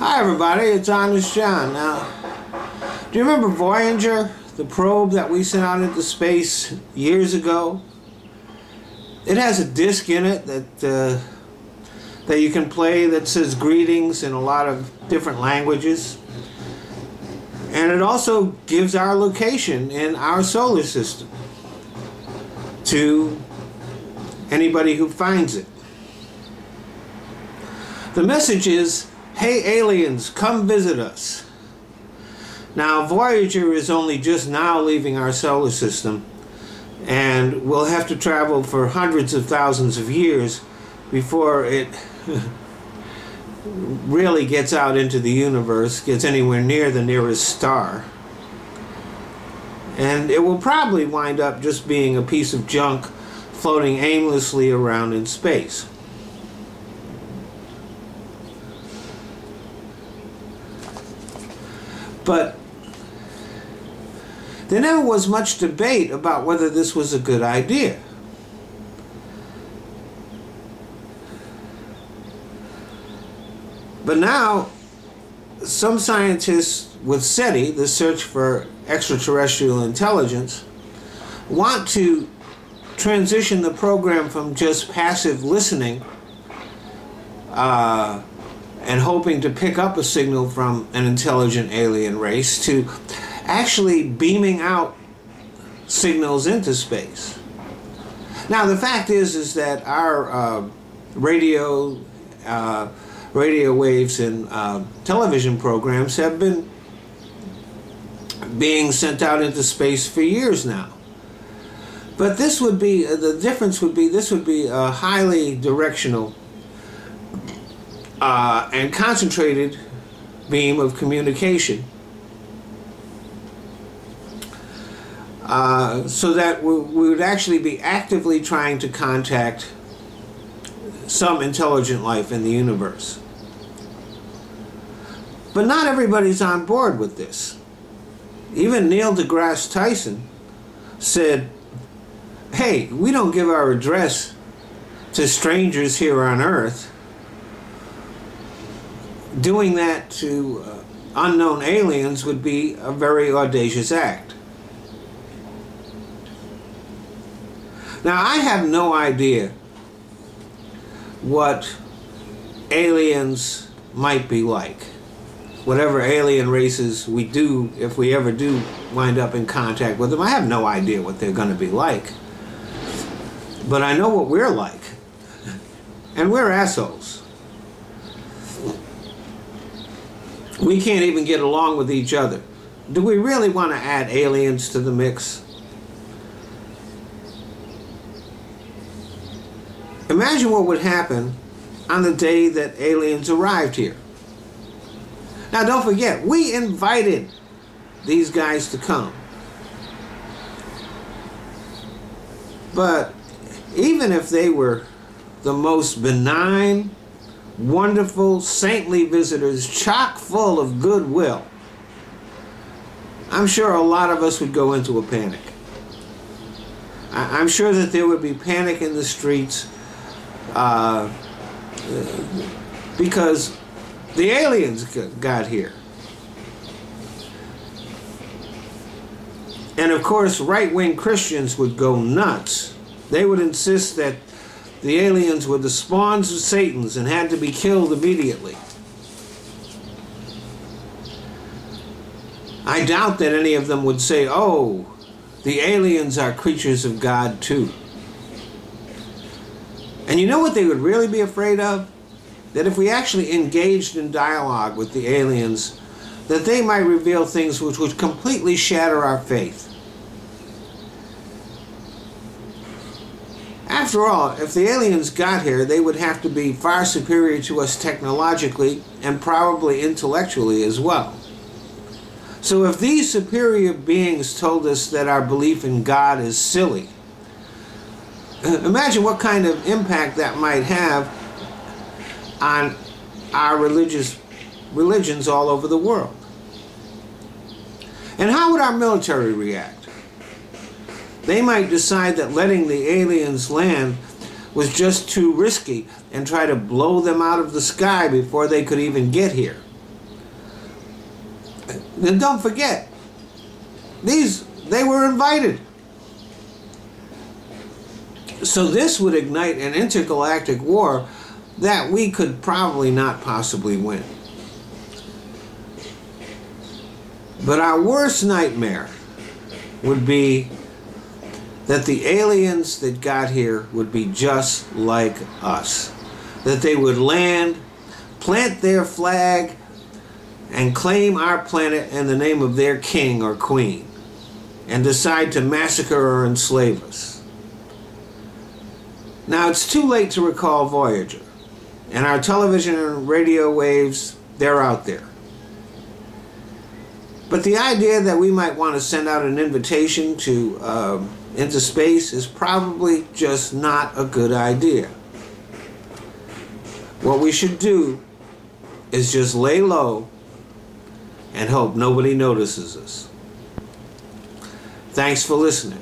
Hi everybody, it's Honest John. Now, do you remember Voyager, the probe that we sent out into space years ago? It has a disc in it that you can play that says greetings in a lot of different languages. And it also gives our location in our solar system to anybody who finds it. The message is, "Hey aliens, come visit us." Now Voyager is only just now leaving our solar system, and will have to travel for hundreds of thousands of years before it really gets out into the universe, gets anywhere near the nearest star. And it will probably wind up just being a piece of junk floating aimlessly around in space. But there never was much debate about whether this was a good idea. But now, some scientists with SETI, the Search for Extraterrestrial Intelligence, want to transition the program from just passive listening and hoping to pick up a signal from an intelligent alien race to actually beaming out signals into space. Now the fact is that our radio waves and television programs have been being sent out into space for years now. But this would be, the difference would be, this would be a highly directional and concentrated beam of communication, so that we would actually be actively trying to contact some intelligent life in the universe. But not everybody's on board with this. Even Neil deGrasse Tyson said, "Hey, we don't give our address to strangers here on Earth. Doing that to unknown aliens would be a very audacious act." Now, I have no idea what aliens might be like. Whatever alien races we do, if we ever do wind up in contact with them, I have no idea what they're going to be like. But I know what we're like. And we're assholes. We can't even get along with each other. Do we really want to add aliens to the mix? Imagine what would happen on the day that aliens arrived here. Now don't forget, we invited these guys to come. But even if they were the most benign, wonderful, saintly visitors, chock full of goodwill, I'm sure a lot of us would go into a panic. I'm sure that there would be panic in the streets because the aliens got here. And of course, right-wing Christians would go nuts. They would insist that the aliens were the spawns of Satans and had to be killed immediately. I doubt that any of them would say, "Oh, the aliens are creatures of God too." And you know what they would really be afraid of? That if we actually engaged in dialogue with the aliens, that they might reveal things which would completely shatter our faith. After all, if the aliens got here, they would have to be far superior to us technologically and probably intellectually as well. So if these superior beings told us that our belief in God is silly, imagine what kind of impact that might have on our religions all over the world. And how would our military react? They might decide that letting the aliens land was just too risky and try to blow them out of the sky before they could even get here. And don't forget, they were invited. So this would ignite an intergalactic war that we could probably not possibly win. But our worst nightmare would be that the aliens that got here would be just like us. That they would land, plant their flag, and claim our planet in the name of their king or queen, and decide to massacre or enslave us. Now, it's too late to recall Voyager, and our television and radio waves, they're out there. But the idea that we might want to send out an invitation to into space is probably just not a good idea. What we should do is just lay low and hope nobody notices us. Thanks for listening.